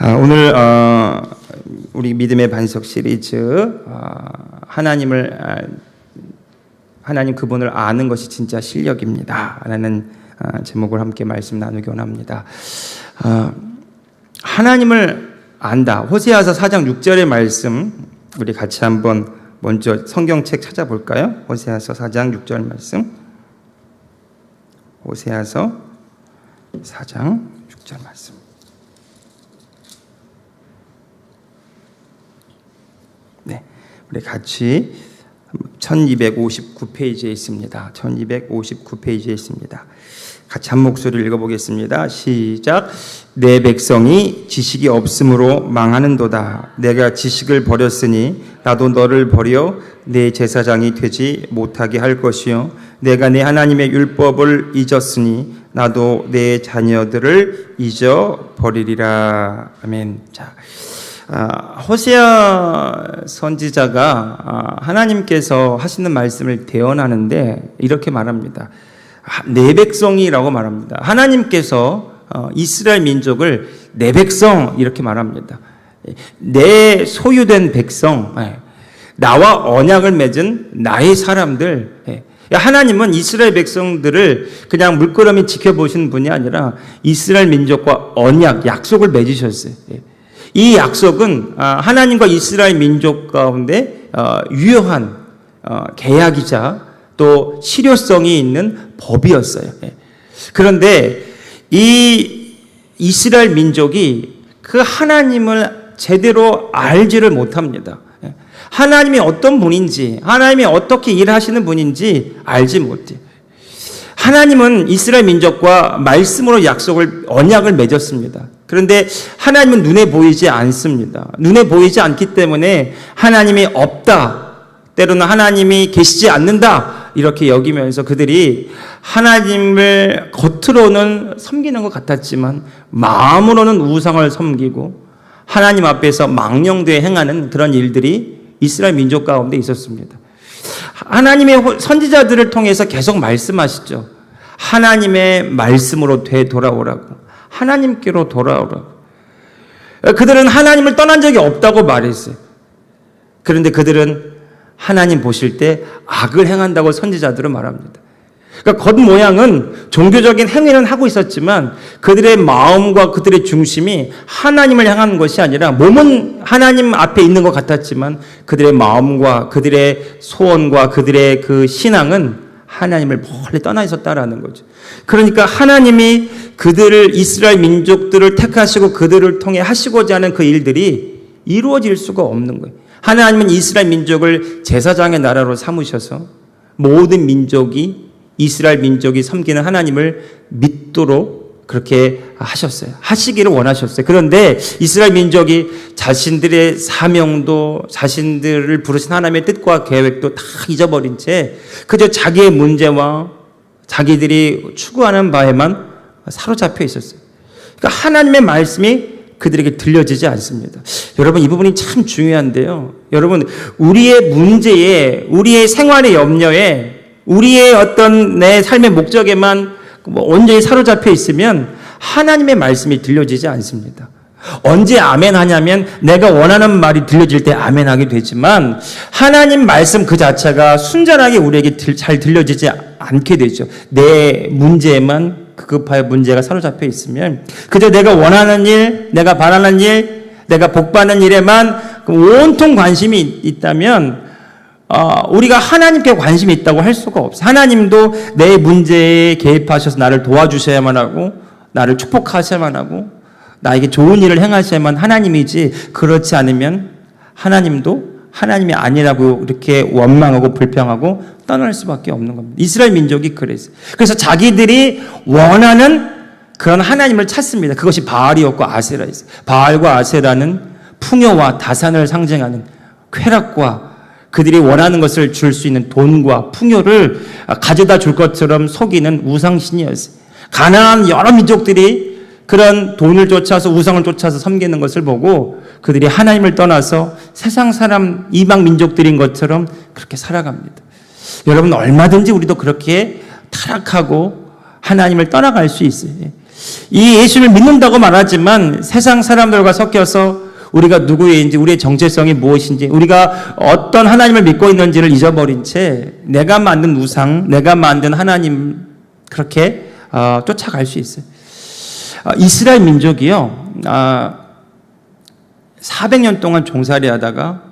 오늘 우리 믿음의 반석 시리즈 하나님 그분을 아는 것이 진짜 실력입니다 라는 제목을 함께 말씀 나누기 원합니다. 하나님을 안다. 호세아서 4장 6절의 말씀 우리 같이 한번 먼저 성경책 찾아볼까요? 호세아서 4장 6절 말씀. 호세아서 4장 6절 말씀. 네, 우리 같이 1259페이지에 있습니다. 1259페이지에 있습니다. 같이 한 목소리를 읽어보겠습니다. 시작. 내 백성이 지식이 없으므로 망하는도다. 내가 지식을 버렸으니 나도 너를 버려 내 제사장이 되지 못하게 할 것이요. 내가 내 하나님의 율법을 잊었으니 나도 내 자녀들을 잊어버리리라. 아멘. 자, 호세아 선지자가 하나님께서 하시는 말씀을 대언하는데 이렇게 말합니다. 내 백성이라고 말합니다. 하나님께서 이스라엘 민족을 내 백성 이렇게 말합니다. 내 소유된 백성, 나와 언약을 맺은 나의 사람들. 하나님은 이스라엘 백성들을 그냥 물끄러미 지켜보시는 분이 아니라 이스라엘 민족과 언약, 약속을 맺으셨어요. 이 약속은 하나님과 이스라엘 민족 가운데 유효한 계약이자 또 실효성이 있는 법이었어요. 그런데 이 이스라엘 민족이 그 하나님을 제대로 알지를 못합니다. 하나님이 어떤 분인지, 하나님이 어떻게 일하시는 분인지 알지 못해. 하나님은 이스라엘 민족과 말씀으로 언약을 맺었습니다. 그런데 하나님은 눈에 보이지 않습니다. 눈에 보이지 않기 때문에 하나님이 없다, 때로는 하나님이 계시지 않는다 이렇게 여기면서 그들이 하나님을 겉으로는 섬기는 것 같았지만 마음으로는 우상을 섬기고 하나님 앞에서 망령되이 행하는 그런 일들이 이스라엘 민족 가운데 있었습니다. 하나님의 선지자들을 통해서 계속 말씀하시죠. 하나님의 말씀으로 되돌아오라고, 하나님께로 돌아오라고. 그들은 하나님을 떠난 적이 없다고 말했어요. 그런데 그들은 하나님 보실 때 악을 행한다고 선지자들은 말합니다. 그러니까 겉모양은 종교적인 행위는 하고 있었지만 그들의 마음과 그들의 중심이 하나님을 향하는 것이 아니라 몸은 하나님 앞에 있는 것 같았지만 그들의 마음과 그들의 소원과 그들의 그 신앙은 하나님을 멀리 떠나 있었다라는 거죠. 그러니까 하나님이 이스라엘 민족들을 택하시고 그들을 통해 하시고자 하는 그 일들이 이루어질 수가 없는 거예요. 하나님은 이스라엘 민족을 제사장의 나라로 삼으셔서 모든 민족이 이스라엘 민족이 섬기는 하나님을 믿도록 그렇게 하셨어요. 하시기를 원하셨어요. 그런데 이스라엘 민족이 자신들의 사명도 자신들을 부르신 하나님의 뜻과 계획도 다 잊어버린 채 그저 자기의 문제와 자기들이 추구하는 바에만 사로잡혀 있었어요. 그러니까 하나님의 말씀이 그들에게 들려지지 않습니다. 여러분, 이 부분이 참 중요한데요. 여러분, 우리의 문제에, 우리의 생활의 염려에, 우리의 어떤 내 삶의 목적에만 온전히 사로잡혀 있으면 하나님의 말씀이 들려지지 않습니다. 언제 아멘 하냐면 내가 원하는 말이 들려질 때 아멘 하게 되지만 하나님 말씀 그 자체가 순전하게 우리에게 잘 들려지지 않게 되죠. 내 문제에만 급하게 문제가 사로잡혀 있으면 그저 내가 원하는 일, 내가 바라는 일, 내가 복받는 일에만 온통 관심이 있다면 우리가 하나님께 관심이 있다고 할 수가 없어요. 하나님도 내 문제에 개입하셔서 나를 도와주셔야만 하고 나를 축복하셔야만 하고 나에게 좋은 일을 행하셔야만 하나님이지, 그렇지 않으면 하나님도 하나님이 아니라고 이렇게 원망하고 불평하고 떠날 수밖에 없는 겁니다. 이스라엘 민족이 그랬어요. 그래서 자기들이 원하는 그런 하나님을 찾습니다. 그것이 바알이었고 아세라였어요. 바알과 아세라는 풍요와 다산을 상징하는 쾌락과 그들이 원하는 것을 줄 수 있는 돈과 풍요를 가져다 줄 것처럼 속이는 우상신이었어요. 가나안 여러 민족들이 그런 돈을 쫓아서 우상을 쫓아서 섬기는 것을 보고 그들이 하나님을 떠나서 세상 사람 이방 민족들인 것처럼 그렇게 살아갑니다. 여러분, 얼마든지 우리도 그렇게 타락하고 하나님을 떠나갈 수 있어요. 이 예수를 믿는다고 말하지만 세상 사람들과 섞여서 우리가 누구인지, 우리의 정체성이 무엇인지, 우리가 어떤 하나님을 믿고 있는지를 잊어버린 채 내가 만든 우상, 내가 만든 하나님 그렇게 쫓아갈 수 있어요. 이스라엘 민족이요, 400년 동안 종살이 하다가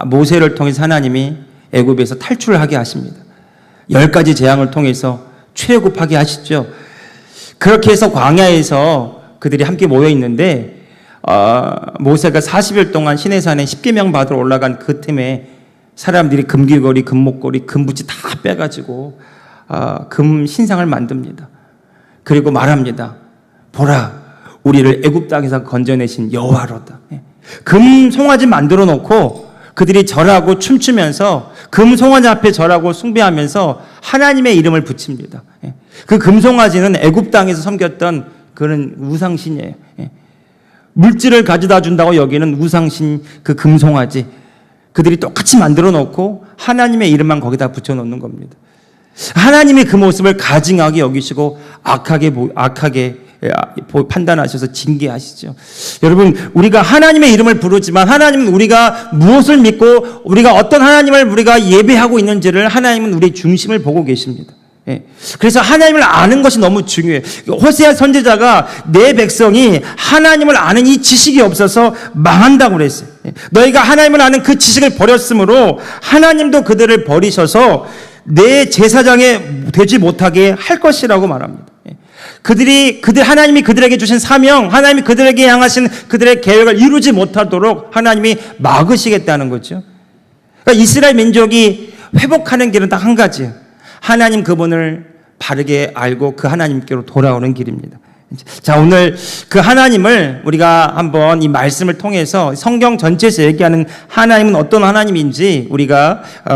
모세를 통해서 하나님이 애굽에서 탈출을 하게 하십니다. 10가지 재앙을 통해서 출애굽하게 하시죠. 그렇게 해서 광야에서 그들이 함께 모여 있는데 모세가 40일 동안 시내산에 십계명 받으러 올라간 그 틈에 사람들이 금귀걸이, 금목걸이, 금부치 다 빼가지고 금 신상을 만듭니다. 그리고 말합니다. 보라, 우리를 애굽 땅에서 건져내신 여호와로다. 금 송아지 만들어 놓고 그들이 절하고 춤추면서 금 송아지 앞에 절하고 숭배하면서 하나님의 이름을 붙입니다. 그 금 송아지는 애굽 땅에서 섬겼던 그런 우상신이에요. 물질을 가져다 준다고 여기는 우상신 그 금송아지, 그들이 똑같이 만들어 놓고 하나님의 이름만 거기다 붙여 놓는 겁니다. 하나님의 그 모습을 가증하게 여기시고 악하게 판단하셔서 징계하시죠. 여러분, 우리가 하나님의 이름을 부르지만 하나님은 우리가 무엇을 믿고 우리가 어떤 하나님을 우리가 예배하고 있는지를 하나님은 우리의 중심을 보고 계십니다. 그래서 하나님을 아는 것이 너무 중요해요. 호세아 선지자가 내 백성이 하나님을 아는 이 지식이 없어서 망한다고 그랬어요. 너희가 하나님을 아는 그 지식을 버렸으므로 하나님도 그들을 버리셔서 내 제사장에 되지 못하게 할 것이라고 말합니다. 하나님이 그들에게 주신 사명, 하나님이 그들에게 향하신 그들의 계획을 이루지 못하도록 하나님이 막으시겠다는 거죠. 그러니까 이스라엘 민족이 회복하는 길은 딱 한 가지예요. 하나님 그분을 바르게 알고 그 하나님께로 돌아오는 길입니다. 자, 오늘 그 하나님을 우리가 한번 이 말씀을 통해서 성경 전체에서 얘기하는 하나님은 어떤 하나님인지 우리가 5,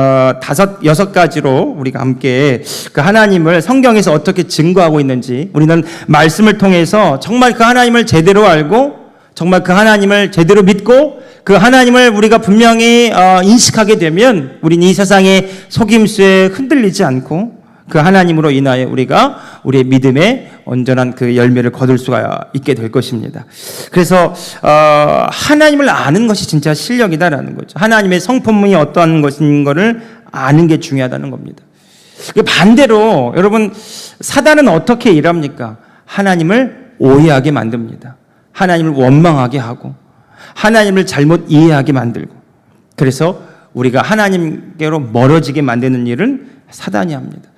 6가지로 우리가 함께 그 하나님을 성경에서 어떻게 증거하고 있는지 우리는 말씀을 통해서 정말 그 하나님을 제대로 알고 정말 그 하나님을 제대로 믿고 그 하나님을 우리가 분명히 인식하게 되면 우리는 이 세상의 속임수에 흔들리지 않고 그 하나님으로 인하여 우리가 우리의 믿음의 온전한 그 열매를 거둘 수가 있게 될 것입니다. 그래서 하나님을 아는 것이 진짜 실력이다라는 거죠. 하나님의 성품이 어떠한 것인 것을 아는 게 중요하다는 겁니다. 반대로 여러분, 사단은 어떻게 일합니까? 하나님을 오해하게 만듭니다. 하나님을 원망하게 하고 하나님을 잘못 이해하게 만들고, 그래서 우리가 하나님께로 멀어지게 만드는 일은 사단이 합니다.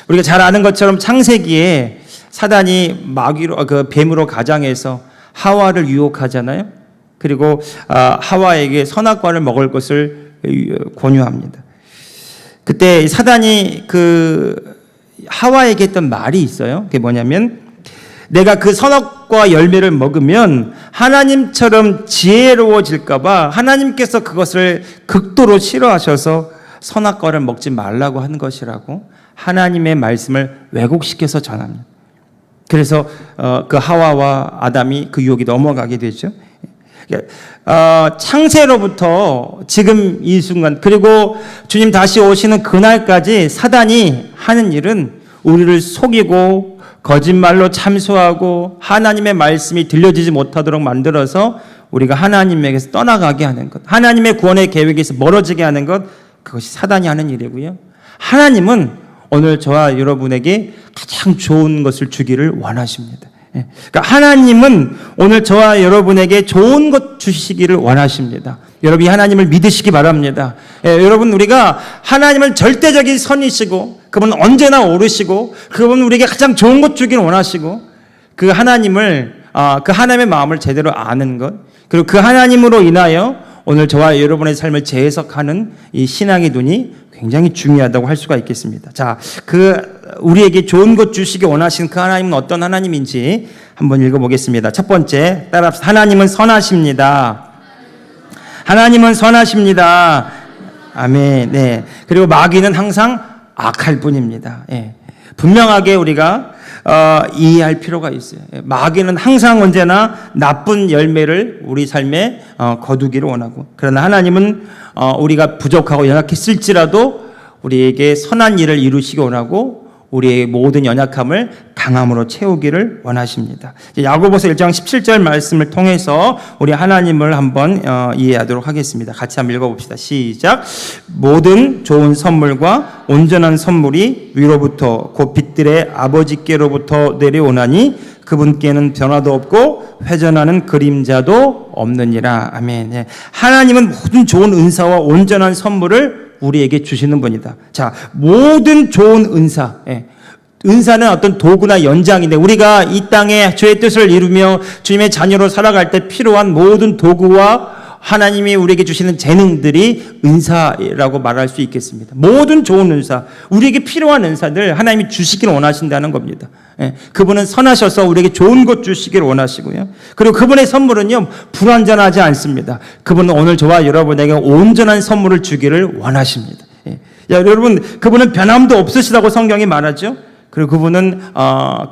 우리가 잘 아는 것처럼 창세기에 사단이 마귀로, 뱀으로 가장해서 하와를 유혹하잖아요. 그리고 하와에게 선악과를 먹을 것을 권유합니다. 그때 사단이 하와에게 했던 말이 있어요. 그게 뭐냐면, 내가 그 선악과 열매를 먹으면 하나님처럼 지혜로워질까봐 하나님께서 그것을 극도로 싫어하셔서 선악과를 먹지 말라고 한 것이라고 하나님의 말씀을 왜곡시켜서 전합니다. 그래서 그 하와와 아담이 그 유혹이 넘어가게 되죠. 창세로부터 지금 이 순간, 그리고 주님 다시 오시는 그날까지 사단이 하는 일은 우리를 속이고 거짓말로 참소하고 하나님의 말씀이 들려지지 못하도록 만들어서 우리가 하나님에게서 떠나가게 하는 것, 하나님의 구원의 계획에서 멀어지게 하는 것, 그것이 사단이 하는 일이고요. 하나님은 오늘 저와 여러분에게 가장 좋은 것을 주기를 원하십니다. 그러니까 하나님은 오늘 저와 여러분에게 좋은 것 주시기를 원하십니다. 여러분이 하나님을 믿으시기 바랍니다. 여러분, 우리가 하나님은 절대적인 선이시고 그분은 언제나 옳으시고 그분은 우리에게 가장 좋은 것 주기를 원하시고, 그 하나님을 그 하나님의 마음을 제대로 아는 것, 그리고 그 하나님으로 인하여 오늘 저와 여러분의 삶을 재해석하는 이 신앙의 눈이 굉장히 중요하다고 할 수가 있겠습니다. 자, 우리에게 좋은 것 주시기 원하시는 그 하나님은 어떤 하나님인지 한번 읽어보겠습니다. 첫 번째, 따라합시다. 하나님은 선하십니다. 하나님은 선하십니다. 아멘. 네. 그리고 마귀는 항상 악할 뿐입니다. 예. 분명하게 우리가 이해할 필요가 있어요. 마귀는 항상 언제나 나쁜 열매를 우리 삶에 거두기를 원하고, 그러나 하나님은 우리가 부족하고 연약했을지라도 우리에게 선한 일을 이루시기 원하고 우리의 모든 연약함을 강함으로 채우기를 원하십니다. 야고보서 1장 17절 말씀을 통해서 우리 하나님을 한번 이해하도록 하겠습니다. 같이 한번 읽어봅시다. 시작. 모든 좋은 선물과 온전한 선물이 위로부터 곧 빛들의 아버지께로부터 내려오나니 그분께는 변화도 없고 회전하는 그림자도 없느니라. 아멘. 하나님은 모든 좋은 은사와 온전한 선물을 우리에게 주시는 분이다. 자, 모든 좋은 은사. 은사는 어떤 도구나 연장인데 우리가 이 땅에 주의 뜻을 이루며 주님의 자녀로 살아갈 때 필요한 모든 도구와 하나님이 우리에게 주시는 재능들이 은사라고 말할 수 있겠습니다. 모든 좋은 은사, 우리에게 필요한 은사들 하나님이 주시기를 원하신다는 겁니다. 그분은 선하셔서 우리에게 좋은 것 주시기를 원하시고요. 그리고 그분의 선물은요, 불완전하지 않습니다. 그분은 오늘 저와 여러분에게 온전한 선물을 주기를 원하십니다. 여러분, 그분은 변함도 없으시다고 성경이 말하죠. 그리고 그분은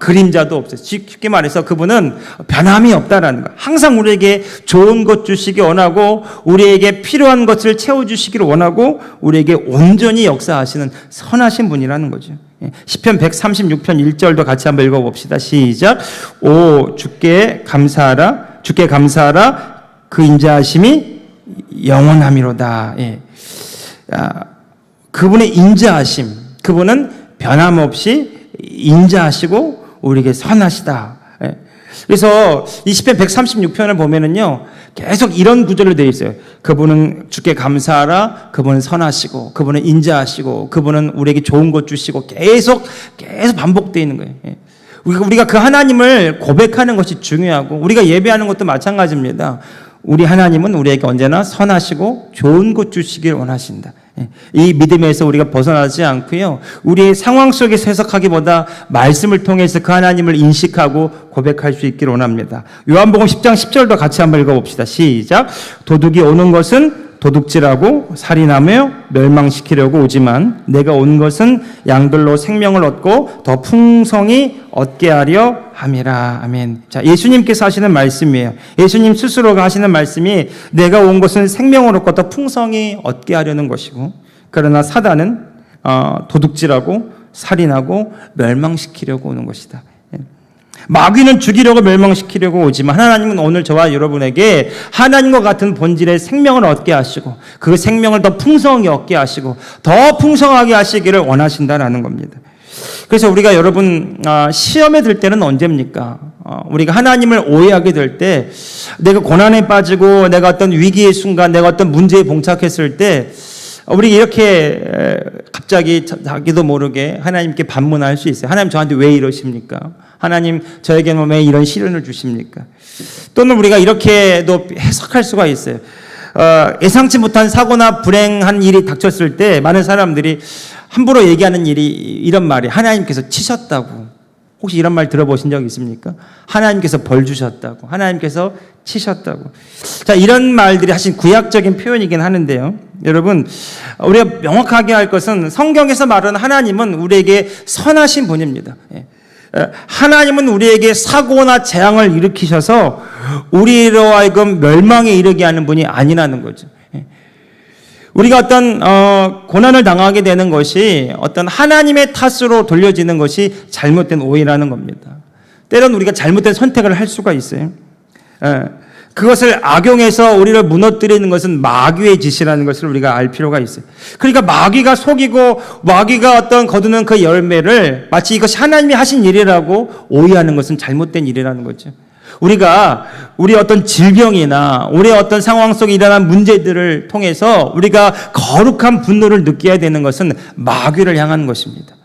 그림자도 없어요. 쉽게 말해서 그분은 변함이 없다라는 거예요. 항상 우리에게 좋은 것 주시기 원하고 우리에게 필요한 것을 채워주시기를 원하고 우리에게 온전히 역사하시는 선하신 분이라는 거죠. 시편 136편 1절도 같이 한번 읽어봅시다. 시작. 오 주께 감사하라. 주께 감사하라. 그 인자하심이 영원함이로다. 그분의 인자하심, 그분은 변함없이 인자하시고 우리에게 선하시다. 그래서 이 시편 136편을 보면은요, 계속 이런 구절로 되어 있어요. 그분은 주께 감사하라. 그분은 선하시고, 그분은 인자하시고, 그분은 우리에게 좋은 것 주시고, 계속 반복되어 있는 거예요. 우리가 그 하나님을 고백하는 것이 중요하고, 우리가 예배하는 것도 마찬가지입니다. 우리 하나님은 우리에게 언제나 선하시고 좋은 것 주시길 원하신다. 이 믿음에서 우리가 벗어나지 않고요, 우리의 상황 속에서 해석하기보다 말씀을 통해서 그 하나님을 인식하고 고백할 수 있기를 원합니다. 요한복음 10장 10절도 같이 한번 읽어봅시다. 시작. 도둑이 오는 것은 도둑질하고 살인하며 멸망시키려고 오지만 내가 온 것은 양들로 생명을 얻고 더 풍성히 얻게 하려 함이라. 아멘. 자, 예수님께서 하시는 말씀이에요. 예수님 스스로가 하시는 말씀이 내가 온 것은 생명을 얻고 더 풍성히 얻게 하려는 것이고, 그러나 사단은 도둑질하고 살인하고 멸망시키려고 오는 것이다. 마귀는 죽이려고 멸망시키려고 오지만 하나님은 오늘 저와 여러분에게 하나님과 같은 본질의 생명을 얻게 하시고 그 생명을 더 풍성하게 얻게 하시고 더 풍성하게 하시기를 원하신다라는 겁니다. 그래서 우리가 여러분 시험에 들 때는 언제입니까? 우리가 하나님을 오해하게 될 때, 내가 고난에 빠지고 내가 어떤 위기의 순간, 내가 어떤 문제에 봉착했을 때 우리 이렇게 갑자기 자기도 모르게 하나님께 반문할 수 있어요. 하나님 저한테 왜 이러십니까? 하나님 저에게는 왜 이런 시련을 주십니까? 또는 우리가 이렇게도 해석할 수가 있어요. 예상치 못한 사고나 불행한 일이 닥쳤을 때 많은 사람들이 함부로 얘기하는 일이 이런 말이 하나님께서 치셨다고. 혹시 이런 말 들어보신 적 있습니까? 하나님께서 벌 주셨다고. 하나님께서 치셨다고. 자, 이런 말들이 사실 구약적인 표현이긴 하는데요. 여러분, 우리가 명확하게 할 것은 성경에서 말하는 하나님은 우리에게 선하신 분입니다. 하나님은 우리에게 사고나 재앙을 일으키셔서 우리로 하여금 멸망에 이르게 하는 분이 아니라는 거죠. 우리가 어떤 고난을 당하게 되는 것이 어떤 하나님의 탓으로 돌려지는 것이 잘못된 오해라는 겁니다. 때로는 우리가 잘못된 선택을 할 수가 있어요. 그것을 악용해서 우리를 무너뜨리는 것은 마귀의 짓이라는 것을 우리가 알 필요가 있어요. 그러니까 마귀가 속이고 마귀가 어떤 거두는 그 열매를 마치 이것이 하나님이 하신 일이라고 오해하는 것은 잘못된 일이라는 거죠. 우리가 우리 어떤 질병이나 우리의 어떤 상황 속에 일어난 문제들을 통해서 우리가 거룩한 분노를 느껴야 되는 것은 마귀를 향한 것입니다.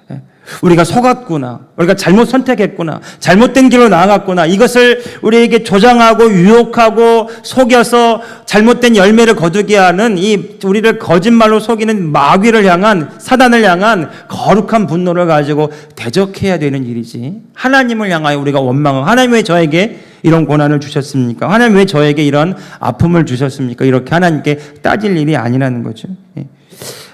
우리가 속았구나, 우리가 잘못 선택했구나, 잘못된 길로 나아갔구나, 이것을 우리에게 조장하고 유혹하고 속여서 잘못된 열매를 거두게 하는 이 우리를 거짓말로 속이는 마귀를 향한, 사단을 향한 거룩한 분노를 가지고 대적해야 되는 일이지, 하나님을 향하여 우리가 원망하고 하나님 왜 저에게 이런 고난을 주셨습니까? 하나님 왜 저에게 이런 아픔을 주셨습니까? 이렇게 하나님께 따질 일이 아니라는 거죠.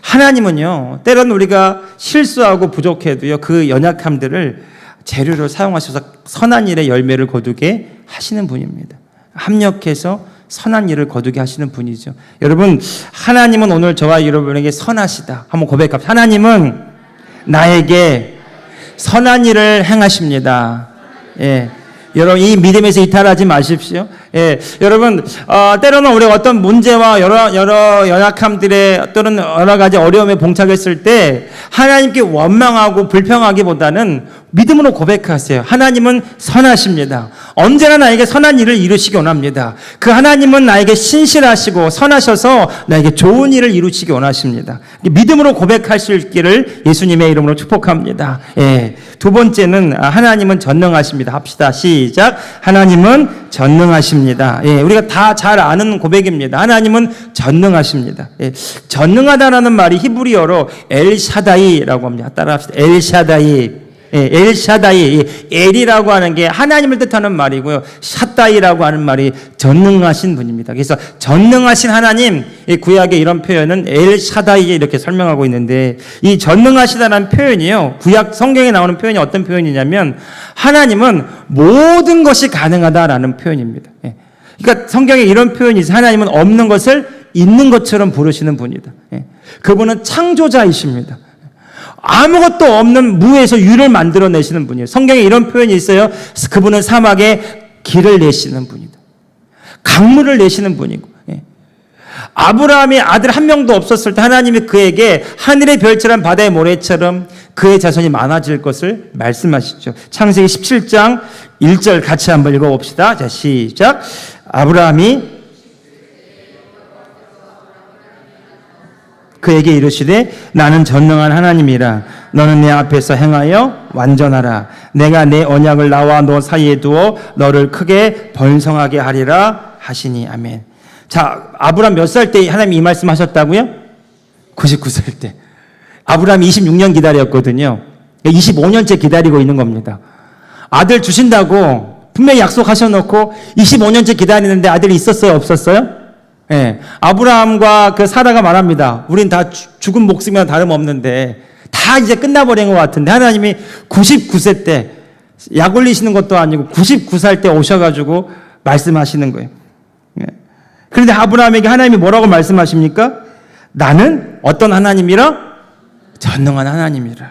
하나님은요, 때로는 우리가 실수하고 부족해도요, 그 연약함들을 재료로 사용하셔서 선한 일의 열매를 거두게 하시는 분입니다. 합력해서 선한 일을 거두게 하시는 분이죠. 여러분, 하나님은 오늘 저와 여러분에게 선하시다. 한번 고백합시다. 하나님은 나에게 선한 일을 행하십니다. 예. 여러분, 이 믿음에서 이탈하지 마십시오. 예, 여러분, 때로는 우리가 어떤 문제와 여러 연약함들에 또는 여러 가지 어려움에 봉착했을 때 하나님께 원망하고 불평하기보다는 믿음으로 고백하세요. 하나님은 선하십니다. 언제나 나에게 선한 일을 이루시기 원합니다. 그 하나님은 나에게 신실하시고 선하셔서 나에게 좋은 일을 이루시기 원하십니다. 믿음으로 고백할 수 있기를 예수님의 이름으로 축복합니다. 예, 두 번째는 하나님은 전능하십니다. 합시다. 시작. 하나님은 전능하십니다. 예, 우리가 다 잘 아는 고백입니다. 하나님은 전능하십니다. 예, 전능하다라는 말이 히브리어로 엘샤다이라고 합니다. 따라합시다. 엘샤다이. 예, 엘샤다이. 엘이라고 하는 게 하나님을 뜻하는 말이고요. 샤다이라고 하는 말이 전능하신 분입니다. 그래서 전능하신 하나님, 구약의 이런 표현은 엘샤다이 이렇게 설명하고 있는데, 이 전능하시다라는 표현이요, 구약 성경에 나오는 표현이 어떤 표현이냐면 하나님은 모든 것이 가능하다라는 표현입니다. 예. 그러니까 성경에 이런 표현이 있어요. 하나님은 없는 것을 있는 것처럼 부르시는 분이다. 예. 그분은 창조자이십니다. 아무것도 없는 무에서 유를 만들어내시는 분이에요. 성경에 이런 표현이 있어요. 그분은 사막에 길을 내시는 분이다. 강물을 내시는 분이고. 예. 아브라함이 아들 한 명도 없었을 때 하나님이 그에게 하늘의 별처럼 바다의 모래처럼 그의 자손이 많아질 것을 말씀하시죠. 창세기 17장 1절 같이 한번 읽어봅시다. 자, 시작. 아브라함이 그에게 이르시되 나는 전능한 하나님이라. 너는 내 앞에서 행하여 완전하라. 내가 내 언약을 나와 너 사이에 두어 너를 크게 번성하게 하리라 하시니. 아멘. 자, 아브라함 몇 살 때 하나님이 이 말씀 하셨다고요? 99살 때. 아브라함이 26년 기다렸거든요. 25년째 기다리고 있는 겁니다. 아들 주신다고 분명히 약속하셔놓고 25년째 기다리는데 아들이 있었어요? 없었어요? 예, 아브라함과 그 사라가 말합니다. 우린 다 죽은 목숨이나 다름없는데 다 이제 끝나버린 것 같은데 하나님이 99세 때 약 올리시는 것도 아니고 99살 때 오셔가지고 말씀하시는 거예요. 예. 그런데 아브라함에게 하나님이 뭐라고 말씀하십니까? 나는 어떤 하나님이라? 전능한 하나님이라.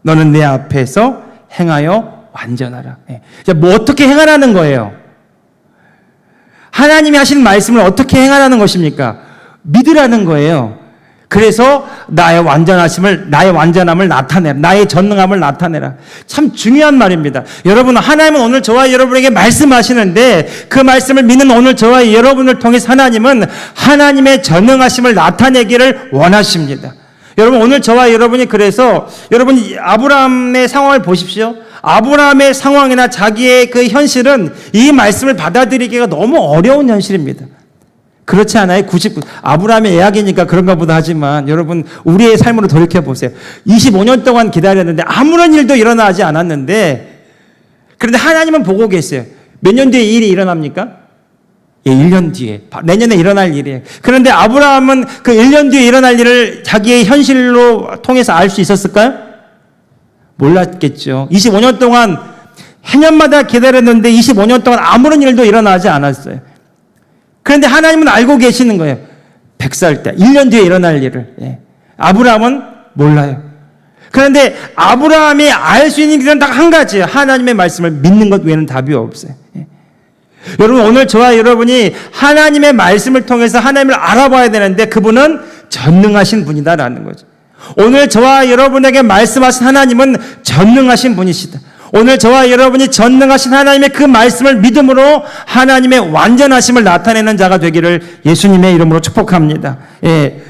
너는 내 앞에서 행하여 완전하라. 예. 뭐 어떻게 행하라는 거예요? 하나님이 하시는 말씀을 어떻게 행하라는 것입니까? 믿으라는 거예요. 그래서 나의 완전함을 나타내라. 나의 전능함을 나타내라. 참 중요한 말입니다. 여러분, 하나님은 오늘 저와 여러분에게 말씀하시는데 그 말씀을 믿는 오늘 저와 여러분을 통해서 하나님은 하나님의 전능하심을 나타내기를 원하십니다. 여러분, 오늘 저와 여러분이 그래서 여러분 아브라함의 상황을 보십시오. 아브라함의 상황이나 자기의 그 현실은 이 말씀을 받아들이기가 너무 어려운 현실입니다. 그렇지 않아요? 아브라함의 이야기니까 그런가 보다 하지만 여러분 우리의 삶으로 돌이켜보세요. 25년 동안 기다렸는데 아무런 일도 일어나지 않았는데 그런데 하나님은 보고 계세요. 몇 년 뒤에 이 일이 일어납니까? 예, 1년 뒤에. 내년에 일어날 일이에요. 그런데 아브라함은 그 1년 뒤에 일어날 일을 자기의 현실로 통해서 알 수 있었을까요? 몰랐겠죠. 25년 동안 해년마다 기다렸는데 25년 동안 아무런 일도 일어나지 않았어요. 그런데 하나님은 알고 계시는 거예요. 100살 때 1년 뒤에 일어날 일을. 예. 아브라함은 몰라요. 그런데 아브라함이 알 수 있는 길은 딱 한 가지예요. 하나님의 말씀을 믿는 것 외에는 답이 없어요. 예. 여러분, 오늘 저와 여러분이 하나님의 말씀을 통해서 하나님을 알아봐야 되는데 그분은 전능하신 분이다라는 거죠. 오늘 저와 여러분에게 말씀하신 하나님은 전능하신 분이시다. 오늘 저와 여러분이 전능하신 하나님의 그 말씀을 믿음으로 하나님의 완전하심을 나타내는 자가 되기를 예수님의 이름으로 축복합니다. 예.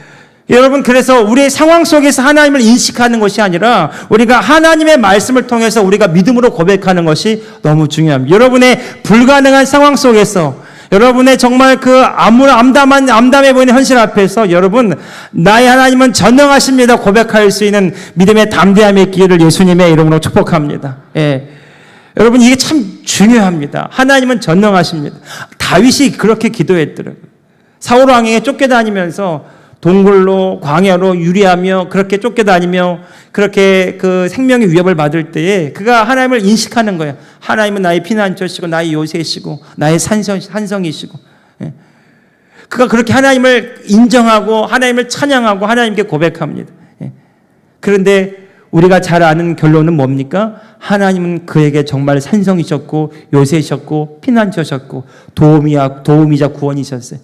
여러분, 그래서 우리의 상황 속에서 하나님을 인식하는 것이 아니라 우리가 하나님의 말씀을 통해서 우리가 믿음으로 고백하는 것이 너무 중요합니다. 여러분의 불가능한 상황 속에서 여러분의 정말 그 암담해 보이는 현실 앞에서 여러분, 나의 하나님은 전능하십니다 고백할 수 있는 믿음의 담대함의 기회를 예수님의 이름으로 축복합니다. 예. 여러분, 이게 참 중요합니다. 하나님은 전능하십니다. 다윗이 그렇게 기도했더라고요. 사울 왕에게 쫓겨다니면서 동굴로 광야로 유리하며 그렇게 쫓겨다니며 그렇게 그 생명의 위협을 받을 때에 그가 하나님을 인식하는 거예요. 하나님은 나의 피난처시고 나의 요새시고 나의 산성이시고. 예. 그가 그렇게 하나님을 인정하고 하나님을 찬양하고 하나님께 고백합니다. 예. 그런데 우리가 잘 아는 결론은 뭡니까? 하나님은 그에게 정말 산성이셨고 요새이셨고 피난처셨고 도움이자 구원이셨어요.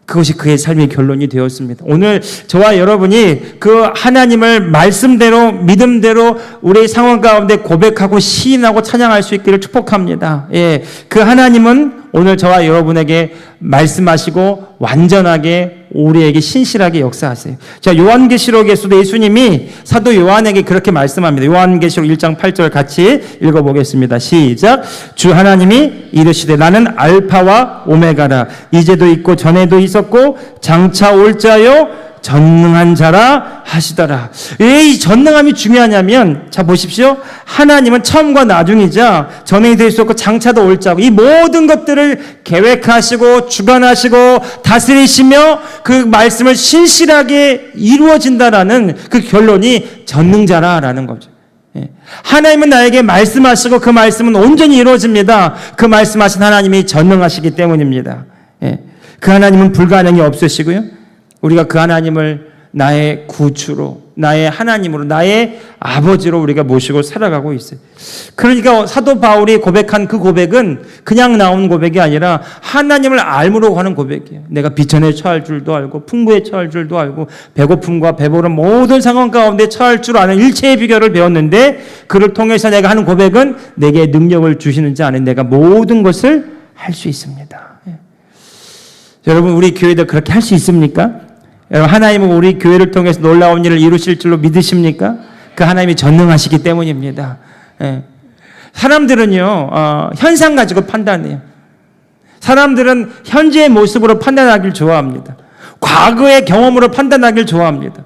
그것이 그의 삶의 결론이 되었습니다. 오늘 저와 여러분이 그 하나님을 말씀대로 믿음대로 우리의 상황 가운데 고백하고 시인하고 찬양할 수 있기를 축복합니다. 예, 그 하나님은 오늘 저와 여러분에게 말씀하시고 완전하게 우리에게 신실하게 역사하세요. 자, 요한계시록에서도 예수님이 사도 요한에게 그렇게 말씀합니다. 요한계시록 1장 8절 같이 읽어보겠습니다. 시작. 주 하나님이 이르시되 나는 알파와 오메가라. 이제도 있고 전에도 있었고 장차 올 자요 전능한 자라 하시더라. 왜 이 전능함이 중요하냐면, 자 보십시오. 하나님은 처음과 나중이자 전에도 있었고 장차도 올 자고 이 모든 것들을 계획하시고 주관하시고 다스리시며 그 말씀을 신실하게 이루어진다라는 그 결론이 전능자라라는 거죠. 하나님은 나에게 말씀하시고 그 말씀은 온전히 이루어집니다. 그 말씀하신 하나님이 전능하시기 때문입니다. 그 하나님은 불가능이 없으시고요. 우리가 그 하나님을 나의 구주로, 나의 하나님으로, 나의 아버지로 우리가 모시고 살아가고 있어요. 그러니까 사도 바울이 고백한 그 고백은 그냥 나온 고백이 아니라 하나님을 알므로 하는 고백이에요. 내가 비천에 처할 줄도 알고 풍부에 처할 줄도 알고 배고픔과 배부른 모든 상황 가운데 처할 줄 아는 일체의 비결을 배웠는데, 그를 통해서 내가 하는 고백은 내게 능력을 주시는지 아는 내가 모든 것을 할 수 있습니다. 여러분, 우리 교회도 그렇게 할 수 있습니까? 여러분, 하나님은 우리 교회를 통해서 놀라운 일을 이루실 줄로 믿으십니까? 그 하나님이 전능하시기 때문입니다. 사람들은요, 현상 가지고 판단해요. 사람들은 현재의 모습으로 판단하길 좋아합니다. 과거의 경험으로 판단하길 좋아합니다.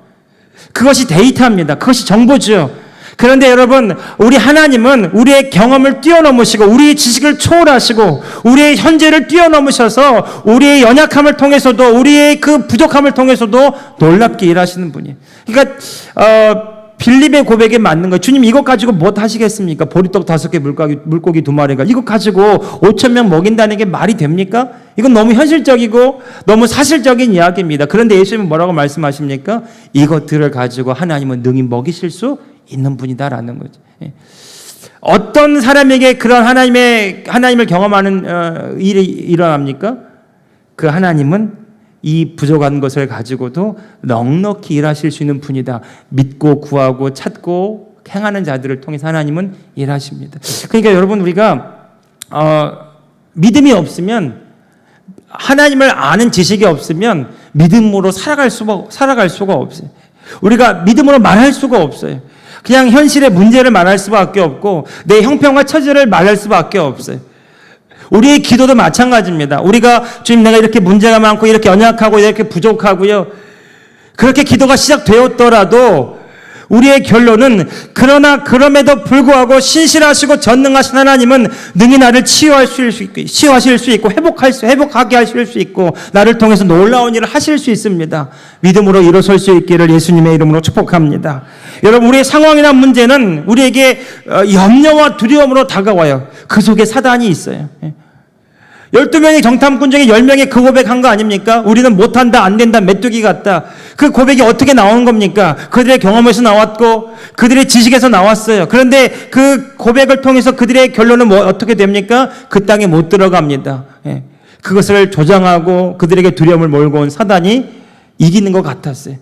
그것이 데이터입니다. 그것이 정보죠. 그런데 여러분, 우리 하나님은 우리의 경험을 뛰어넘으시고 우리의 지식을 초월하시고 우리의 현재를 뛰어넘으셔서 우리의 연약함을 통해서도 우리의 그 부족함을 통해서도 놀랍게 일하시는 분이에요. 그러니까 빌립의 고백에 맞는 거예요. 주님, 이것 가지고 뭐 하시겠습니까? 보리떡 5개, 물고기 2마리가 이것 가지고 5,000명 먹인다는 게 말이 됩니까? 이건 너무 현실적이고 너무 사실적인 이야기입니다. 그런데 예수님은 뭐라고 말씀하십니까? 이것들을 가지고 하나님은 능히 먹이실 수 있는 분이다라는 거죠. 어떤 사람에게 그런 하나님을 경험하는 일이 일어납니까? 그 하나님은 이 부족한 것을 가지고도 넉넉히 일하실 수 있는 분이다. 믿고 구하고 찾고 행하는 자들을 통해서 하나님은 일하십니다. 그러니까 여러분, 우리가 믿음이 없으면, 하나님을 아는 지식이 없으면 믿음으로 살아갈 수가 없어요. 우리가 믿음으로 말할 수가 없어요. 그냥 현실의 문제를 말할 수밖에 없고 내 형편과 처지를 말할 수밖에 없어요. 우리의 기도도 마찬가지입니다. 우리가 주님, 내가 이렇게 문제가 많고 이렇게 연약하고 이렇게 부족하고요, 그렇게 기도가 시작되었더라도 우리의 결론은, 그러나 그럼에도 불구하고 신실하시고 전능하신 하나님은 능히 나를 치유하실 수 있고 회복하게 하실 수 있고 나를 통해서 놀라운 일을 하실 수 있습니다. 믿음으로 일어설 수 있기를 예수님의 이름으로 축복합니다. 여러분, 우리의 상황이나 문제는 우리에게 염려와 두려움으로 다가와요. 그 속에 사단이 있어요. 12명의 정탐꾼 중에 10명이 그 고백한 거 아닙니까? 우리는 못한다, 안 된다, 메뚜기 같다. 그 고백이 어떻게 나온 겁니까? 그들의 경험에서 나왔고 그들의 지식에서 나왔어요. 그런데 그 고백을 통해서 그들의 결론은 어떻게 됩니까? 그 땅에 못 들어갑니다. 그것을 조장하고 그들에게 두려움을 몰고 온 사단이 이기는 것 같았어요.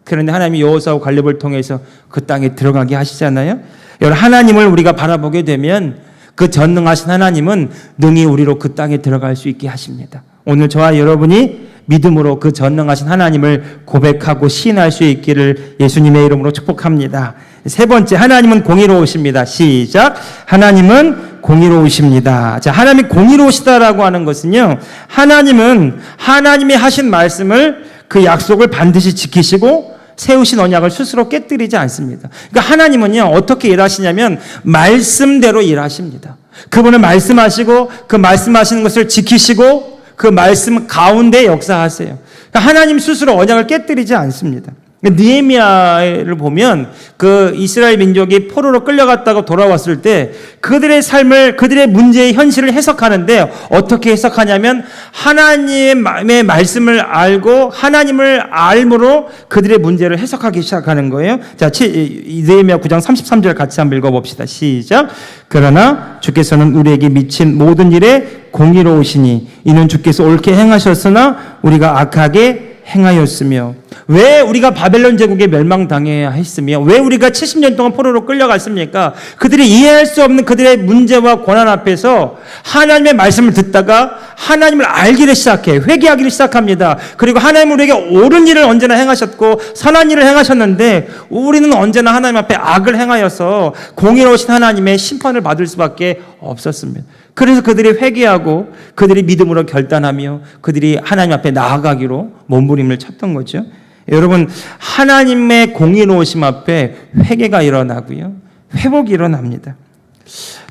그런데 하나님이 여호수아와 갈렙을 통해서 그 땅에 들어가게 하시잖아요. 여러분, 하나님을 우리가 바라보게 되면 그 전능하신 하나님은 능히 우리로 그 땅에 들어갈 수 있게 하십니다. 오늘 저와 여러분이 믿음으로 그 전능하신 하나님을 고백하고 시인할 수 있기를 예수님의 이름으로 축복합니다. 세 번째, 하나님은 공의로우십니다. 시작. 하나님은 공의로우십니다. 자, 하나님이 공의로우시다라고 하는 것은요, 하나님은 하나님이 하신 말씀을, 그 약속을 반드시 지키시고 세우신 언약을 스스로 깨뜨리지 않습니다. 그러니까 하나님은요, 어떻게 일하시냐면 말씀대로 일하십니다. 그분은 말씀하시고 그 말씀하시는 것을 지키시고 그 말씀 가운데 역사하세요. 그러니까 하나님 스스로 언약을 깨뜨리지 않습니다. 느헤미야를 보면 그 이스라엘 민족이 포로로 끌려갔다가 돌아왔을 때 그들의 삶을, 그들의 문제의 현실을 해석하는데 어떻게 해석하냐면 하나님의 말씀을 알고 하나님을 알므로 그들의 문제를 해석하기 시작하는 거예요. 자, 느헤미야 9장 33절 같이 한번 읽어봅시다. 시작. 그러나 주께서는 우리에게 미친 모든 일에 공의로우시니 이는 주께서 옳게 행하셨으나 우리가 악하게 행하였으며. 왜 우리가 바벨론 제국에 멸망당해야 했으며 왜 우리가 70년 동안 포로로 끌려갔습니까? 그들이 이해할 수 없는 그들의 문제와 고난 앞에서 하나님의 말씀을 듣다가 하나님을 알기를 시작해 회개하기를 시작합니다. 그리고 하나님은 우리에게 옳은 일을 언제나 행하셨고 선한 일을 행하셨는데 우리는 언제나 하나님 앞에 악을 행하여서 공의로우신 하나님의 심판을 받을 수밖에 없었습니다. 그래서 그들이 회개하고 그들이 믿음으로 결단하며 그들이 하나님 앞에 나아가기로 몸부림을 쳤던 거죠. 여러분, 하나님의 공의로우심 앞에 회개가 일어나고요, 회복이 일어납니다.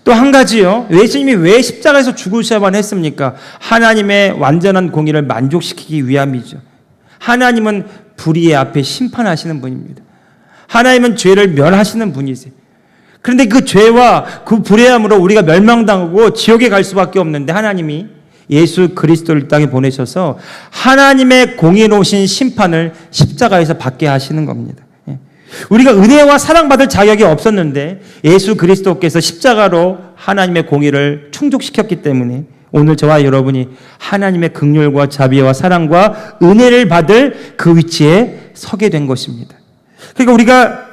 또 한 가지요, 예수님이 왜 십자가에서 죽으셔야만 했습니까? 하나님의 완전한 공의를 만족시키기 위함이죠. 하나님은 불의의 앞에 심판하시는 분입니다. 하나님은 죄를 멸하시는 분이세요. 그런데 그 죄와 그 불의함으로 우리가 멸망당하고 지옥에 갈 수밖에 없는데 하나님이 예수 그리스도를 땅에 보내셔서 하나님의 공의로우신 심판을 십자가에서 받게 하시는 겁니다. 우리가 은혜와 사랑받을 자격이 없었는데 예수 그리스도께서 십자가로 하나님의 공의를 충족시켰기 때문에 오늘 저와 여러분이 하나님의 긍휼과 자비와 사랑과 은혜를 받을 그 위치에 서게 된 것입니다. 그러니까 우리가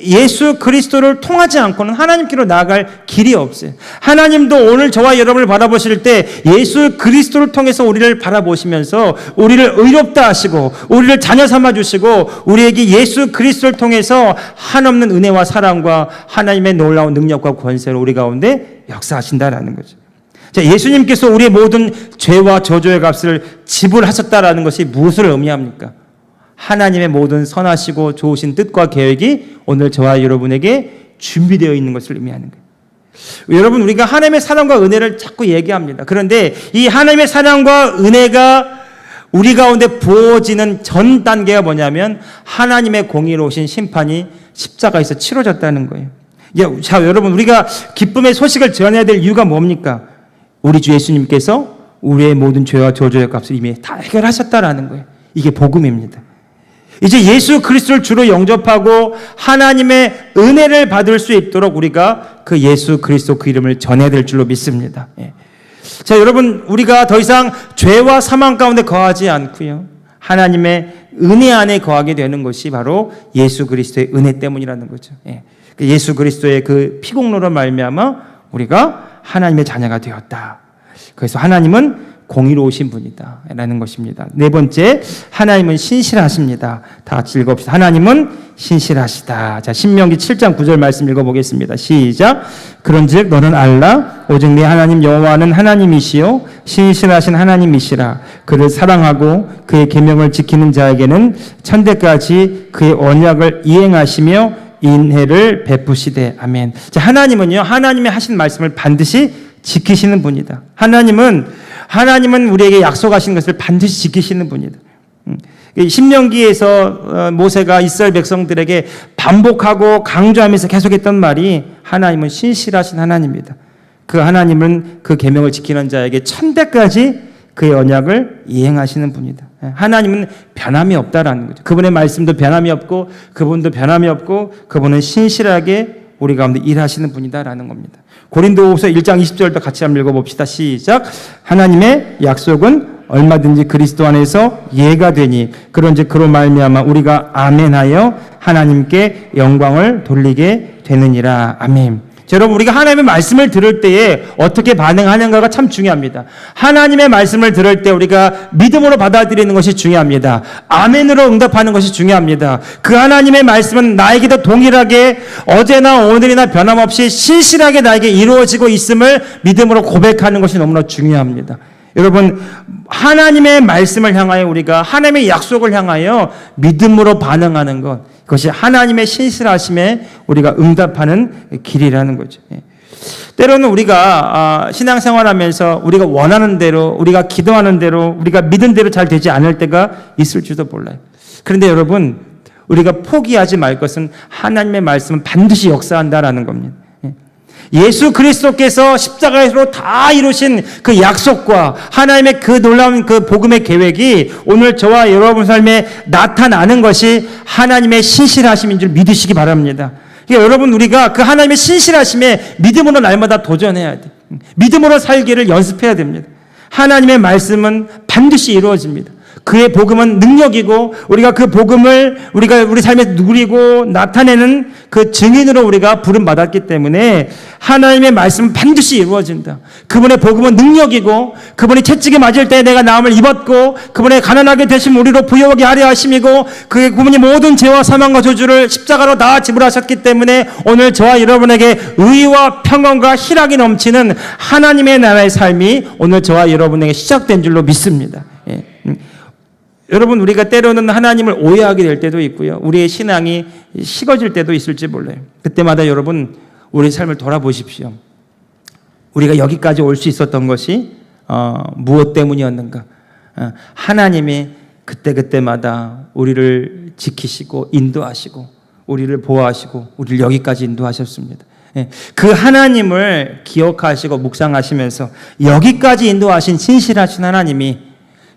예수 그리스도를 통하지 않고는 하나님께로 나아갈 길이 없어요. 하나님도 오늘 저와 여러분을 바라보실 때 예수 그리스도를 통해서 우리를 바라보시면서 우리를 의롭다 하시고 우리를 자녀 삼아주시고 우리에게 예수 그리스도를 통해서 한없는 은혜와 사랑과 하나님의 놀라운 능력과 권세로 우리 가운데 역사하신다라는 거죠. 자, 예수님께서 우리의 모든 죄와 저주의 값을 지불하셨다라는 것이 무엇을 의미합니까? 하나님의 모든 선하시고 좋으신 뜻과 계획이 오늘 저와 여러분에게 준비되어 있는 것을 의미하는 거예요. 여러분, 우리가 하나님의 사랑과 은혜를 자꾸 얘기합니다. 그런데 이 하나님의 사랑과 은혜가 우리 가운데 부어지는 전 단계가 뭐냐면 하나님의 공의로우신 심판이 십자가에서 치러졌다는 거예요. 자, 여러분, 우리가 기쁨의 소식을 전해야 될 이유가 뭡니까? 우리 주 예수님께서 우리의 모든 죄와 저주의 값을 이미 다 해결하셨다라는 거예요. 이게 복음입니다. 이제 예수 그리스도를 주로 영접하고 하나님의 은혜를 받을 수 있도록 우리가 그 예수 그리스도 그 이름을 전해야 될 줄로 믿습니다. 자, 여러분, 우리가 더 이상 죄와 사망 가운데 거하지 않고요, 하나님의 은혜 안에 거하게 되는 것이 바로 예수 그리스도의 은혜 때문이라는 거죠. 예수 그리스도의 그 피공로로 말미암아 우리가 하나님의 자녀가 되었다. 그래서 하나님은 공의로우신 분이다 라는 것입니다. 네 번째, 하나님은 신실하십니다. 다 같이 읽어봅시다. 하나님은 신실하시다. 자, 신명기 7장 9절 말씀 읽어보겠습니다. 시작. 그런즉 너는 알라 오직 네 하나님 여호와는 하나님이시요 신실하신 하나님이시라. 그를 사랑하고 그의 계명을 지키는 자에게는 천대까지 그의 언약을 이행하시며 인혜를 베푸시되. 아멘. 자, 하나님은요, 하나님의 하신 말씀을 반드시 지키시는 분이다. 하나님은 우리에게 약속하신 것을 반드시 지키시는 분이다. 신명기에서 모세가 이스라엘 백성들에게 반복하고 강조하면서 계속했던 말이 하나님은 신실하신 하나님이다. 그 하나님은 그 계명을 지키는 자에게 천대까지 그의 언약을 이행하시는 분이다. 하나님은 변함이 없다라는 거죠. 그분의 말씀도 변함이 없고 그분도 변함이 없고 그분은 신실하게 우리 가운데 일하시는 분이다라는 겁니다. 고린도후서 1장 20절도 같이 한번 읽어봅시다. 시작. 하나님의 약속은 얼마든지 그리스도 안에서 예가 되니 그런즉 그로 말미암아 우리가 아멘하여 하나님께 영광을 돌리게 되느니라. 아멘. 자, 여러분, 우리가 하나님의 말씀을 들을 때에 어떻게 반응하는가가 참 중요합니다. 하나님의 말씀을 들을 때 우리가 믿음으로 받아들이는 것이 중요합니다. 아멘으로 응답하는 것이 중요합니다. 그 하나님의 말씀은 나에게도 동일하게 어제나 오늘이나 변함없이 신실하게 나에게 이루어지고 있음을 믿음으로 고백하는 것이 너무나 중요합니다. 여러분, 하나님의 말씀을 향하여 우리가 하나님의 약속을 향하여 믿음으로 반응하는 것, 그것이 하나님의 신실하심에 우리가 응답하는 길이라는 거죠. 때로는 우리가 신앙생활하면서 우리가 원하는 대로, 우리가 기도하는 대로, 우리가 믿은 대로 잘 되지 않을 때가 있을지도 몰라요. 그런데 여러분, 우리가 포기하지 말 것은 하나님의 말씀은 반드시 역사한다라는 겁니다. 예수 그리스도께서 십자가로 다 이루신 그 약속과 하나님의 그 놀라운 그 복음의 계획이 오늘 저와 여러분 삶에 나타나는 것이 하나님의 신실하심인 줄 믿으시기 바랍니다. 그러니까 여러분, 우리가 그 하나님의 신실하심에 믿음으로 날마다 도전해야 돼요. 믿음으로 살기를 연습해야 됩니다. 하나님의 말씀은 반드시 이루어집니다. 그의 복음은 능력이고 우리가 그 복음을 우리 삶에 누리고 나타내는 그 증인으로 우리가 부름받았기 때문에 하나님의 말씀은 반드시 이루어진다. 그분의 복음은 능력이고 그분이 채찍에 맞을 때 내가 나음을 입었고 그분의 가난하게 되신 우리로 부유하게 하려 하심이고 그분이 모든 죄와 사망과 저주를 십자가로 다 지불하셨기 때문에 오늘 저와 여러분에게 의와 평안과 희락이 넘치는 하나님의 나라의 삶이 오늘 저와 여러분에게 시작된 줄로 믿습니다. 여러분, 우리가 때로는 하나님을 오해하게 될 때도 있고요. 우리의 신앙이 식어질 때도 있을지 몰라요. 그때마다 여러분, 우리 삶을 돌아보십시오. 우리가 여기까지 올 수 있었던 것이 무엇 때문이었는가? 하나님이 그때마다 우리를 지키시고 인도하시고 우리를 보호하시고 우리를 여기까지 인도하셨습니다. 그 하나님을 기억하시고 묵상하시면서 여기까지 인도하신 신실하신 하나님이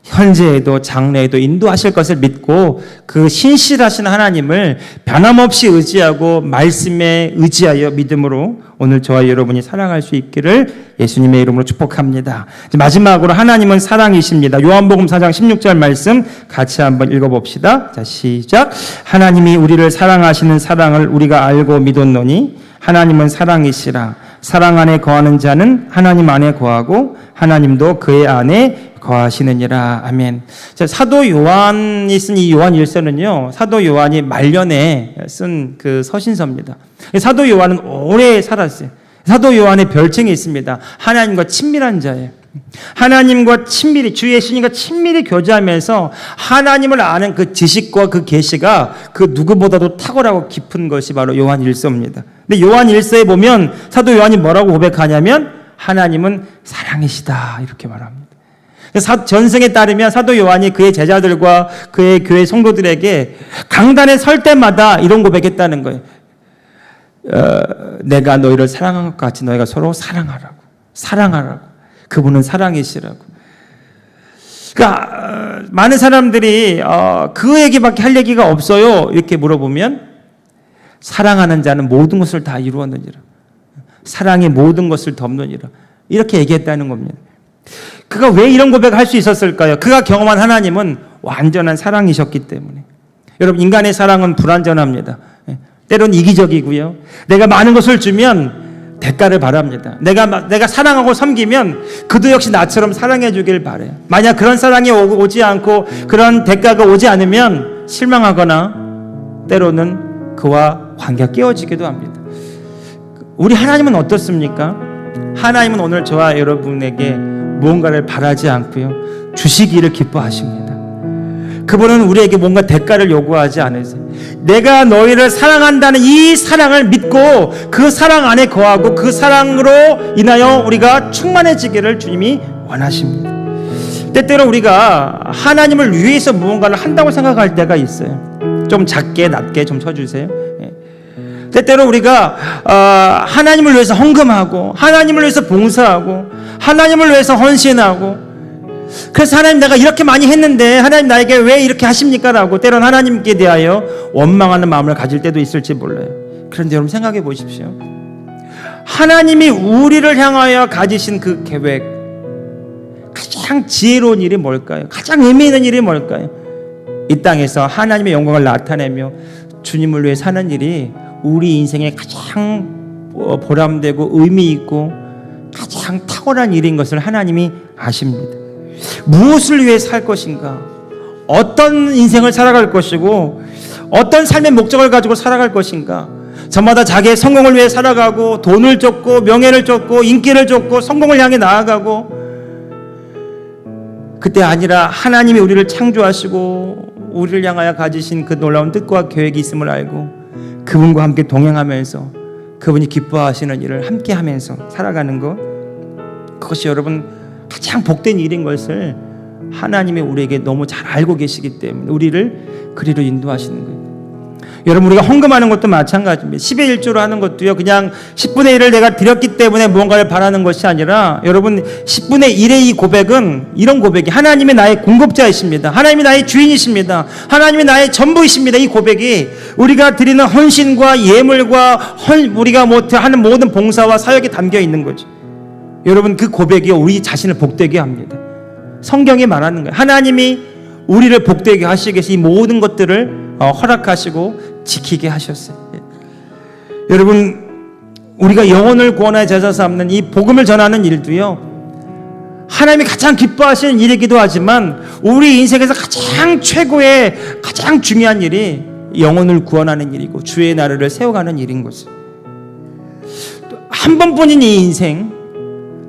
현재에도 장래에도 인도하실 것을 믿고 그 신실하신 하나님을 변함없이 의지하고 말씀에 의지하여 믿음으로 오늘 저와 여러분이 살아갈 수 있기를 예수님의 이름으로 축복합니다. 마지막으로 하나님은 사랑이십니다. 요한복음 4장 16절 말씀 같이 한번 읽어봅시다. 자, 시작. 하나님이 우리를 사랑하시는 사랑을 우리가 알고 믿었노니 하나님은 사랑이시라. 사랑 안에 거하는 자는 하나님 안에 거하고 하나님도 그의 안에 거하시느니라. 아멘. 자, 사도 요한이 쓴 이 요한 1서는요, 사도 요한이 말년에 쓴 그 서신서입니다. 사도 요한은 오래 살았어요. 사도 요한의 별칭이 있습니다. 하나님과 친밀한 자예요. 하나님과 친밀히, 주 예수님과 친밀히 교제하면서 하나님을 아는 그 지식과 그 계시가 그 누구보다도 탁월하고 깊은 것이 바로 요한 1서입니다. 근데 요한 1서에 보면 사도 요한이 뭐라고 고백하냐면 하나님은 사랑이시다 이렇게 말합니다. 전승에 따르면 사도 요한이 그의 제자들과 그의 교회 성도들에게 강단에 설 때마다 이런 고백했다는 거예요. 내가 너희를 사랑한 것 같이 너희가 서로 사랑하라고. 그분은 사랑이시라고. 그러니까 많은 사람들이 그 얘기밖에 할 얘기가 없어요 이렇게 물어보면 사랑하는 자는 모든 것을 다 이루었느니라. 사랑이 모든 것을 덮느니라. 이렇게 얘기했다는 겁니다. 그가 왜 이런 고백을 할 수 있었을까요? 그가 경험한 하나님은 완전한 사랑이셨기 때문에. 여러분, 인간의 사랑은 불완전합니다. 때로는 이기적이고요. 내가 많은 것을 주면 대가를 바랍니다. 내가 사랑하고 섬기면 그도 역시 나처럼 사랑해 주길 바라요. 만약 그런 사랑이 오지 않고 그런 대가가 오지 않으면 실망하거나 때로는 그와 관계가 깨어지기도 합니다. 우리 하나님은 어떻습니까? 하나님은 오늘 저와 여러분에게 무언가를 바라지 않고요, 주시기를 기뻐하십니다. 그분은 우리에게 뭔가 대가를 요구하지 않으세요. 내가 너희를 사랑한다는 이 사랑을 믿고 그 사랑 안에 거하고 그 사랑으로 인하여 우리가 충만해지기를 주님이 원하십니다. 때때로 우리가 하나님을 위해서 무언가를 한다고 생각할 때가 있어요. 좀 작게 낮게 좀 쳐주세요. 때때로 우리가 하나님을 위해서 헌금하고 하나님을 위해서 봉사하고 하나님을 위해서 헌신하고 그래서 하나님 내가 이렇게 많이 했는데 하나님 나에게 왜 이렇게 하십니까? 라고 때로는 하나님께 대하여 원망하는 마음을 가질 때도 있을지 몰라요. 그런데 여러분 생각해 보십시오. 하나님이 우리를 향하여 가지신 그 계획, 가장 지혜로운 일이 뭘까요? 가장 의미 있는 일이 뭘까요? 이 땅에서 하나님의 영광을 나타내며 주님을 위해 사는 일이 우리 인생에 가장 보람되고 의미 있고 가장 탁월한 일인 것을 하나님이 아십니다. 무엇을 위해 살 것인가? 어떤 인생을 살아갈 것이고 어떤 삶의 목적을 가지고 살아갈 것인가? 저마다 자기의 성공을 위해 살아가고 돈을 쫓고 명예를 쫓고 인기를 쫓고 성공을 향해 나아가고 그때 아니라 하나님이 우리를 창조하시고 우리를 향하여 가지신 그 놀라운 뜻과 계획이 있음을 알고 그분과 함께 동행하면서 그분이 기뻐하시는 일을 함께 하면서 살아가는 것, 그것이 여러분 가장 복된 일인 것을 하나님이 우리에게 너무 잘 알고 계시기 때문에 우리를 그리로 인도하시는 거예요. 여러분, 우리가 헌금하는 것도 마찬가지입니다. 10의 1조로 하는 것도요, 그냥 10분의 1을 내가 드렸기 때문에 무언가를 바라는 것이 아니라, 여러분, 10분의 1의 이 고백은 이런 고백이, 하나님이 나의 공급자이십니다. 하나님이 나의 주인이십니다. 하나님이 나의 전부이십니다. 이 고백이 우리가 드리는 헌신과 예물과 우리가 하는 모든 봉사와 사역에 담겨 있는 거죠. 여러분, 그 고백이 우리 자신을 복되게 합니다. 성경이 말하는 거예요. 하나님이 우리를 복되게 하시기 위해서 이 모든 것들을 허락하시고 지키게 하셨어요. 여러분, 우리가 영혼을 구원하여 제자 삼는 이 복음을 전하는 일도요, 하나님이 가장 기뻐하시는 일이기도 하지만 우리 인생에서 가장 최고의, 가장 중요한 일이 영혼을 구원하는 일이고 주의 나라를 세워가는 일인 것을. 한 번뿐인 이 인생,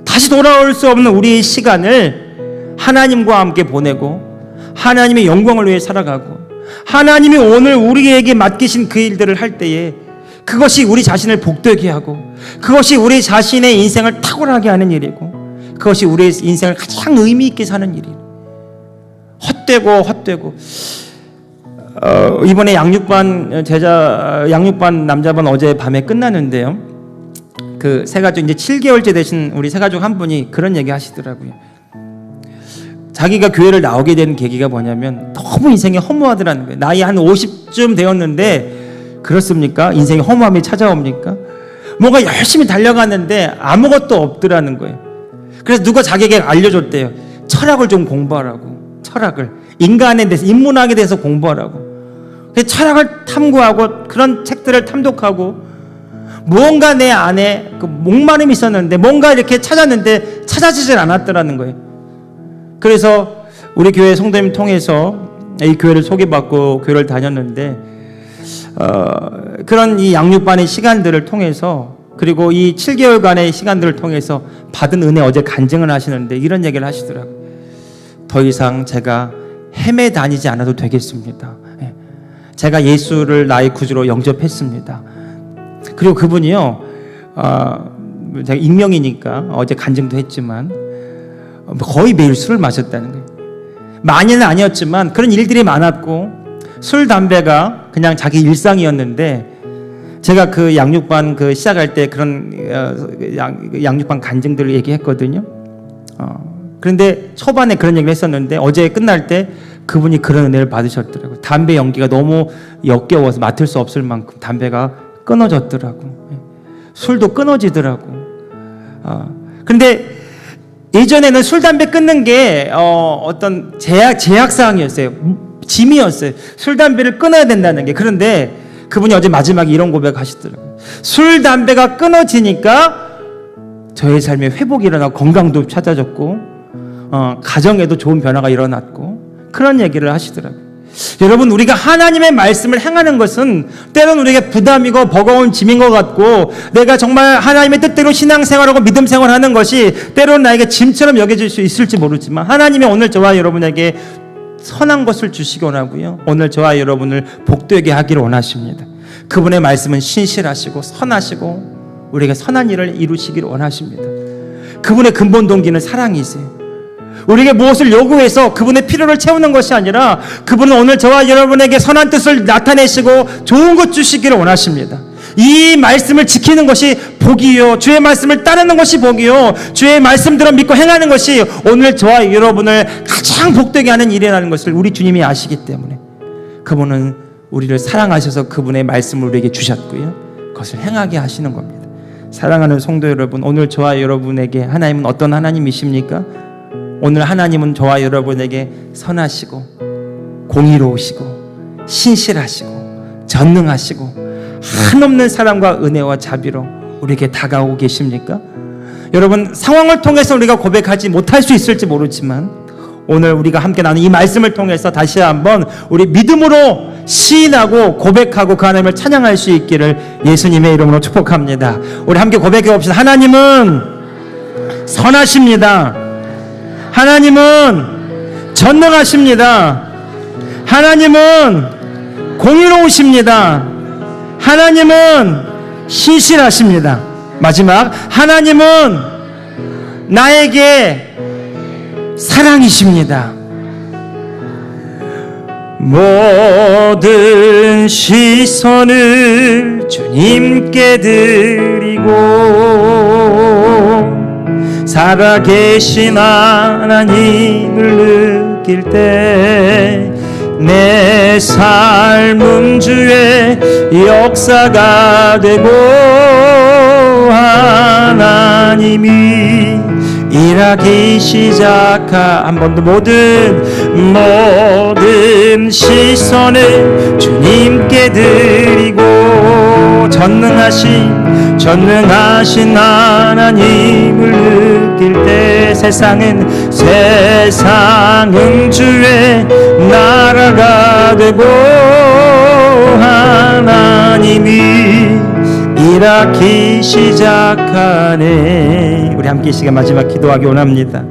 다시 돌아올 수 없는 우리의 시간을 하나님과 함께 보내고 하나님의 영광을 위해 살아가고, 하나님이 오늘 우리에게 맡기신 그 일들을 할 때에 그것이 우리 자신을 복되게 하고, 그것이 우리 자신의 인생을 탁월하게 하는 일이고, 그것이 우리의 인생을 가장 의미 있게 사는 일이에요. 헛되고 이번에 양육반 남자반 어제 밤에 끝나는데요, 그 새가족 이제 7개월째 되신 우리 새가족 한 분이 그런 얘기 하시더라고요. 자기가 교회를 나오게 된 계기가 뭐냐면 너무 인생이 허무하더라는 거예요. 나이 한 50쯤 되었는데, 그렇습니까? 인생이 허무함이 찾아옵니까? 뭔가 열심히 달려가는데 아무것도 없더라는 거예요. 그래서 누가 자기에게 알려줬대요. 철학을 좀 공부하라고. 철학을, 인간에 대해서, 인문학에 대해서 공부하라고. 그래서 철학을 탐구하고 그런 책들을 탐독하고, 무언가 내 안에 그 목마름이 있었는데 뭔가 이렇게 찾았는데 찾아지질 않았더라는 거예요. 그래서 우리 교회 성도님 통해서 이 교회를 소개받고 교회를 다녔는데, 그런 이 양육반의 시간들을 통해서, 그리고 이 7개월간의 시간들을 통해서 받은 은혜, 어제 간증을 하시는데 이런 얘기를 하시더라고요. 더 이상 제가 헤매 다니지 않아도 되겠습니다. 제가 예수를 나의 구주로 영접했습니다. 그리고 그분이요, 제가 익명이니까 어제 간증도 했지만 거의 매일 술을 마셨다는 거예요. 많이는 아니었지만 그런 일들이 많았고, 술, 담배가 그냥 자기 일상이었는데, 제가 그 양육반 그 시작할 때 그런 양육반 간증들을 얘기했거든요. 그런데 초반에 그런 얘기를 했었는데 어제 끝날 때 그분이 그런 은혜를 받으셨더라고요. 담배 연기가 너무 역겨워서 맡을 수 없을 만큼 담배가 끊어졌더라고. 술도 끊어지더라고. 그런데 예전에는 술, 담배 끊는 게 어떤 제약사항이었어요. 짐이었어요. 술, 담배를 끊어야 된다는 게. 그런데 그분이 어제 마지막에 이런 고백하시더라고요. 술, 담배가 끊어지니까 저의 삶에 회복이 일어나고 건강도 찾아졌고, 가정에도 좋은 변화가 일어났고, 그런 얘기를 하시더라고요. 여러분, 우리가 하나님의 말씀을 행하는 것은 때로는 우리에게 부담이고 버거운 짐인 것 같고, 내가 정말 하나님의 뜻대로 신앙생활하고 믿음생활하는 것이 때로는 나에게 짐처럼 여겨질 수 있을지 모르지만, 하나님이 오늘 저와 여러분에게 선한 것을 주시기 원하고요, 오늘 저와 여러분을 복되게 하기를 원하십니다. 그분의 말씀은 신실하시고 선하시고 우리에게 선한 일을 이루시기를 원하십니다. 그분의 근본 동기는 사랑이세요. 우리에게 무엇을 요구해서 그분의 필요를 채우는 것이 아니라, 그분은 오늘 저와 여러분에게 선한 뜻을 나타내시고 좋은 것 주시기를 원하십니다. 이 말씀을 지키는 것이 복이요, 주의 말씀을 따르는 것이 복이요, 주의 말씀대로 믿고 행하는 것이 오늘 저와 여러분을 가장 복되게 하는 일이라는 것을 우리 주님이 아시기 때문에, 그분은 우리를 사랑하셔서 그분의 말씀을 우리에게 주셨고요, 그것을 행하게 하시는 겁니다. 사랑하는 성도 여러분, 오늘 저와 여러분에게 하나님은 어떤 하나님이십니까? 오늘 하나님은 저와 여러분에게 선하시고 공의로우시고 신실하시고 전능하시고 한없는 사랑과 은혜와 자비로 우리에게 다가오고 계십니까? 여러분, 상황을 통해서 우리가 고백하지 못할 수 있을지 모르지만 오늘 우리가 함께 나눈 이 말씀을 통해서 다시 한번 우리 믿음으로 시인하고 고백하고 그 하나님을 찬양할 수 있기를 예수님의 이름으로 축복합니다. 우리 함께 고백해 봅시다. 하나님은 선하십니다. 하나님은 전능하십니다. 하나님은 공의로우십니다. 하나님은 신실하십니다. 마지막, 하나님은 나에게 사랑이십니다. 모든 모든 시선을 주님께 드리고 살아계신 하나님을 느낄 때 내 삶은 주의 역사가 되고 하나님이 일하기 시작한 번 더 모든 시선을 주님께 드리고 전능하신 하나님을 느낄 때 세상은 주의 나라가 되고 하나님이 일하기 시작하네. 우리 함께 이 시간 마지막 기도하기 원합니다.